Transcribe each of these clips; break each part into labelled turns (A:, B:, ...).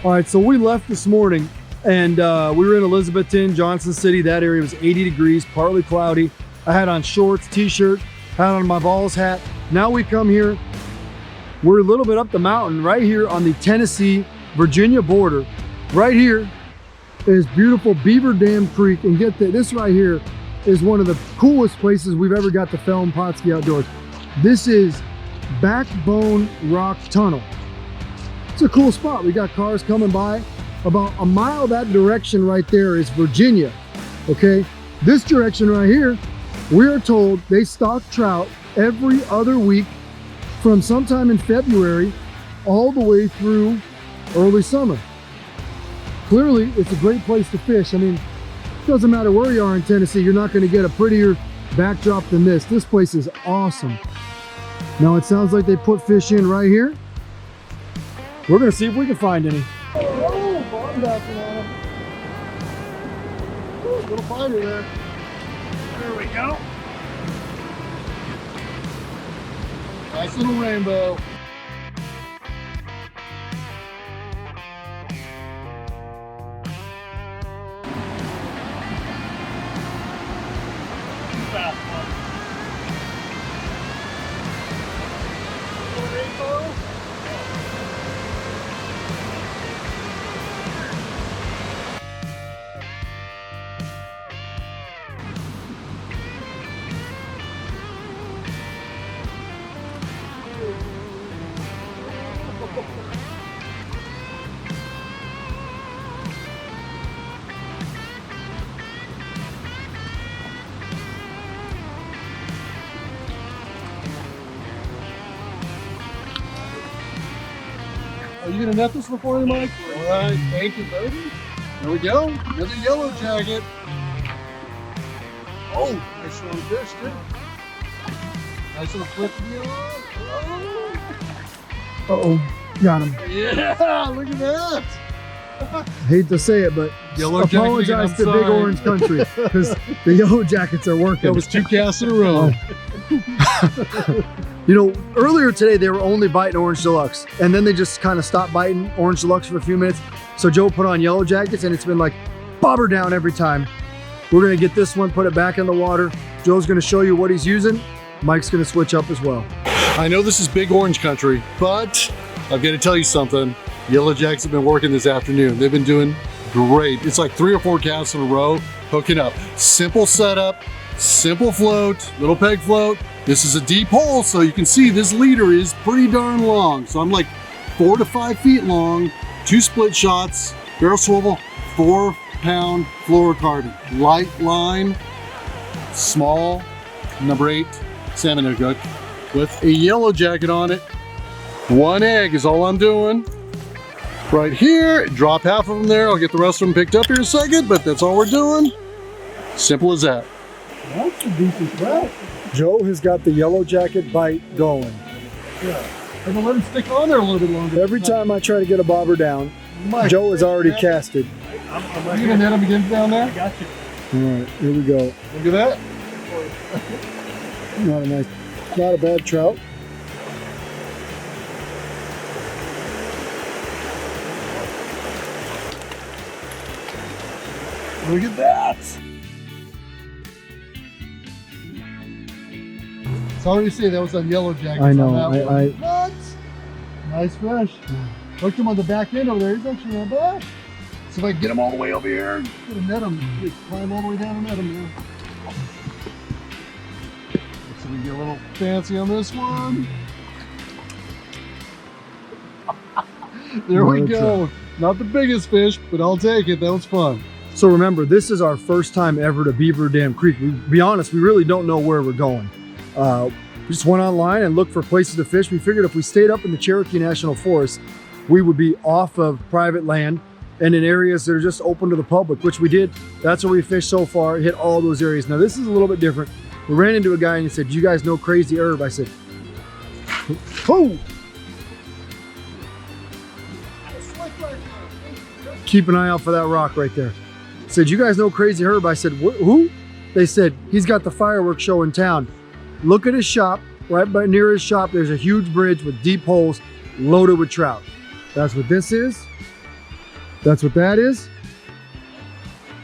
A: All right, so we left this morning and we were in Elizabethton, Johnson City. That area was 80 degrees, partly cloudy. I had on shorts, t-shirt, had on my Vols hat. Now we come here, we're a little bit up the mountain right here on the Tennessee-Virginia border. Right here is beautiful Beaverdam Creek, and get this right here is one of the coolest places we've ever got to film Pautzke Outdoors. This is Backbone Rock Tunnel. It's a cool spot. We got cars coming by. About a mile that direction right there is Virginia, okay? This direction right here, we are told they stock trout every other week from sometime in February all the way through early summer. Clearly, it's a great place to fish. I mean, it doesn't matter where you are in Tennessee, you're not gonna get a prettier backdrop than this. This place is awesome. Now it sounds like they put fish in right here. We're gonna see if we can find any. Oh, bottom bouncing on him. Ooh, little finder there. There we go. Nice little rainbow. Fast one. Little rainbow. Are you gonna net this before you, Mike? All right, thank you, baby. There we go. Another yellow jacket. Oh, nice little fish, too. Nice little flip deal. Uh-oh, got him. Yeah, look at that. I hate to say it, but
B: Yellow
A: apologize
B: jacket,
A: to Big Orange Country because the yellow jackets are working.
B: That was 2 casts in a row.
A: You know, earlier today they were only biting Orange Deluxe, and then they just kind of stopped biting Orange Deluxe for a few minutes. So Joe put on yellow jackets, and it's been like bobber down every time. We're gonna get this one, put it back in the water. Joe's gonna show you what he's using. Mike's gonna switch up as well.
B: I know this is Big Orange Country, but I've got to tell you something. Yellow Jacks have been working this afternoon. They've been doing great. It's like 3 or 4 casts in a row, hooking up. Simple setup, simple float, little peg float. This is a deep hole, so you can see this leader is pretty darn long. So I'm like 4 to 5 feet long, 2 split shots, barrel swivel, 4-pound fluorocarbon. Light line, small, number 8 salmon hook with a yellow jacket on it. 1 egg is all I'm doing. Right here, drop half of them there. I'll get the rest of them picked up here in a second, but that's all we're doing. Simple as that.
A: That's a decent trout. Joe has got the yellow jacket bite going.
B: Yeah, I'm gonna let him stick on there a little bit longer.
A: Every time I try to get a bobber down, Joe has already casted.
B: I'm right. You gonna net him again down there?
A: I got you. All right, here we go.
B: Look at that.
A: Not a bad trout.
B: Look at that. Sorry to say that was on yellow jacket.
A: I know.
B: What? Nice fish. Hooked him on the back end over there. He's actually on the back. See if I can get him all the way over here. Get a net him. Just climb all the way down and net him. Yeah. So we can get a little fancy on this one. There we go. Not the biggest fish, but I'll take it. That was fun.
A: So remember, this is our first time ever to Beaverdam Creek. To be honest, we really don't know where we're going. We just went online and looked for places to fish. We figured if we stayed up in the Cherokee National Forest, we would be off of private land and in areas that are just open to the public, which we did. That's where we fished so far, hit all those areas. Now this is a little bit different. We ran into a guy and he said, "Do you guys know Crazy Herb?" I said, "Oh!" Keep an eye out for that rock right there. I said, "You guys know Crazy Herb?" I said, "Who?" They said, "He's got the fireworks show in town. Look at his shop. Right by near his shop, there's a huge bridge with deep holes loaded with trout." That's what this is. That's what that is.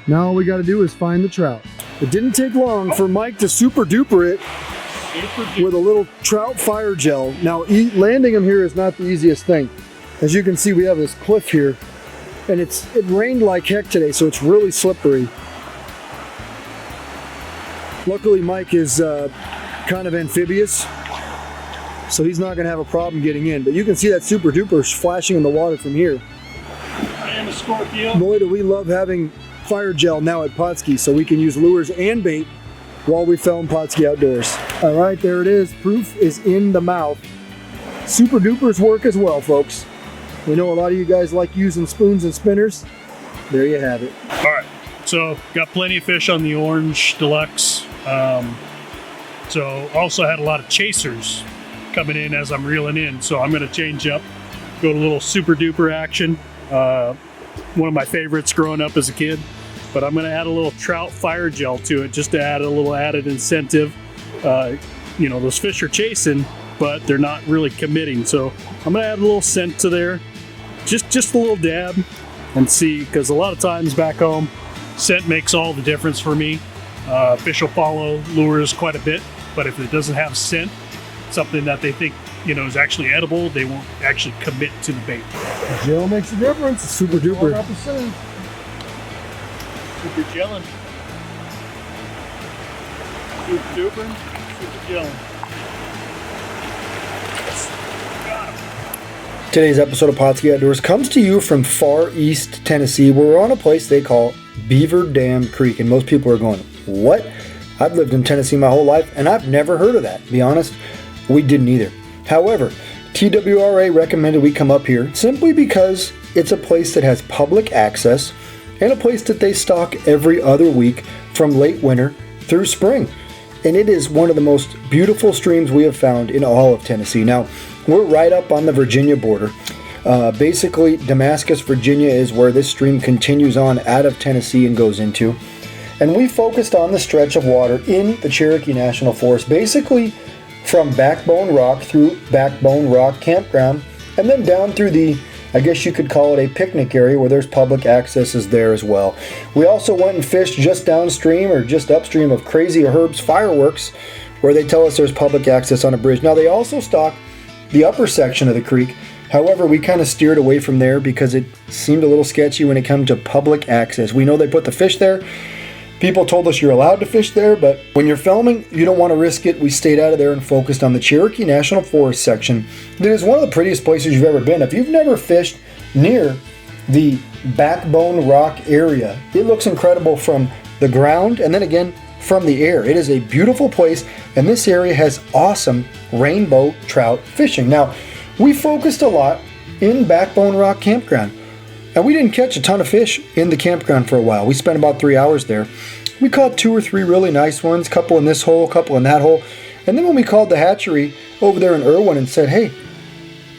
A: Now all we got to do is find the trout. It didn't take long for Mike to super duper it with a little trout fire gel. Now landing them here is not the easiest thing. As you can see, we have this cliff here, and it rained like heck today, so it's really slippery. Luckily Mike is kind of amphibious, so he's not going to have a problem getting in. But you can see that super duper flashing in the water from here.
C: I am a Scorpio.
A: Boy, do we love having fire gel now at Pautzke, so we can use lures and bait while we film Pautzke Outdoors. All right, there it is. Proof is in the mouth. Super dupers work as well, folks. We know a lot of you guys like using spoons and spinners. There you have it.
C: All right, so got plenty of fish on the Orange Deluxe. So also had a lot of chasers coming in as I'm reeling in. So I'm gonna change up, go to a little super duper action. One of my favorites growing up as a kid, but I'm gonna add a little trout fire gel to it just to add a little added incentive. You know, those fish are chasing, but they're not really committing. So I'm gonna add a little scent to there, just a little dab, and see, because a lot of times back home, scent makes all the difference for me. Fish will follow lures quite a bit, but if it doesn't have scent, something that they think, you know, is actually edible, they won't actually commit to the bait.
A: The gel makes a difference. Super duper.
C: Super gelling. Super duper. Super gelling.
A: Today's episode of Pautzke Outdoors comes to you from far East Tennessee, where we're on a place they call Beaverdam Creek, and most people are going, what? I've lived in Tennessee my whole life, and I've never heard of that. To be honest, we didn't either. However, TWRA recommended we come up here simply because it's a place that has public access and a place that they stock every other week from late winter through spring. And it is one of the most beautiful streams we have found in all of Tennessee. Now, we're right up on the Virginia border. Basically, Damascus, Virginia is where this stream continues on out of Tennessee and goes into. And we focused on the stretch of water in the Cherokee National Forest, basically from Backbone Rock through Backbone Rock Campground, and then down through the, I guess you could call it a picnic area where there's public access is there as well. We also went and fished just downstream or just upstream of Crazy Herb's Fireworks, where they tell us there's public access on a bridge. Now, they also stock the upper section of the creek. However, we kind of steered away from there because it seemed a little sketchy when it comes to public access. We know they put the fish there. People told us you're allowed to fish there, but when you're filming, you don't want to risk it. We stayed out of there and focused on the Cherokee National Forest section. It is one of the prettiest places you've ever been. If you've never fished near the Backbone Rock area, it looks incredible from the ground and then again from the air. It is a beautiful place, and this area has awesome rainbow trout fishing. Now, we focused a lot in Backbone Rock Campground. And we didn't catch a ton of fish in the campground for a while. We spent about 3 hours there. We caught 2 or 3 really nice ones, a couple in this hole, a couple in that hole. And then when we called the hatchery over there in Irwin and said, hey,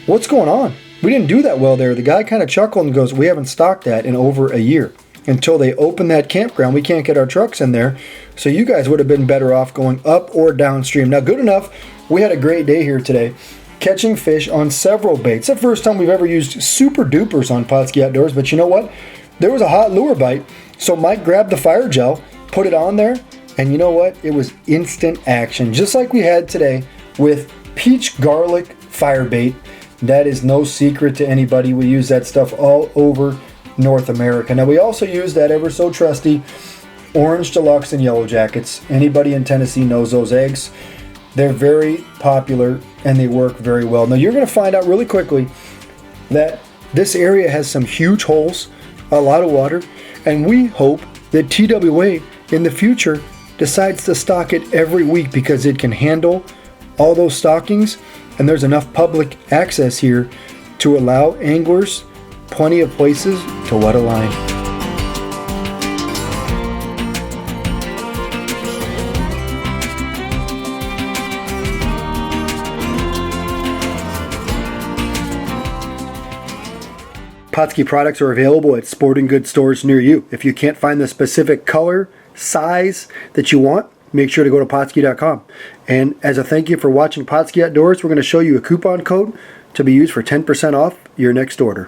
A: what's going on? We didn't do that well there. The guy kind of chuckled and goes, we haven't stocked that in over a year. Until they open that campground, we can't get our trucks in there. So you guys would have been better off going up or downstream. Now, good enough, we had a great day here today, catching fish on several baits. It's the first time we've ever used super dupers on Pautzke Outdoors, but you know what? There was a hot lure bite, so Mike grabbed the fire gel, put it on there, and you know what? It was instant action, just like we had today with peach garlic fire bait. That is no secret to anybody. We use that stuff all over North America. Now, we also use that ever so trusty Orange Deluxe and Yellow Jackets. Anybody in Tennessee knows those eggs. They're very popular and they work very well. Now, you're going to find out really quickly that this area has some huge holes, a lot of water, and we hope that TWA in the future decides to stock it every week because it can handle all those stockings, and there's enough public access here to allow anglers plenty of places to wet a line. Pautzke products are available at sporting goods stores near you. If you can't find the specific color, size that you want, make sure to go to Pautzke.com. And as a thank you for watching Pautzke Outdoors, we're going to show you a coupon code to be used for 10% off your next order.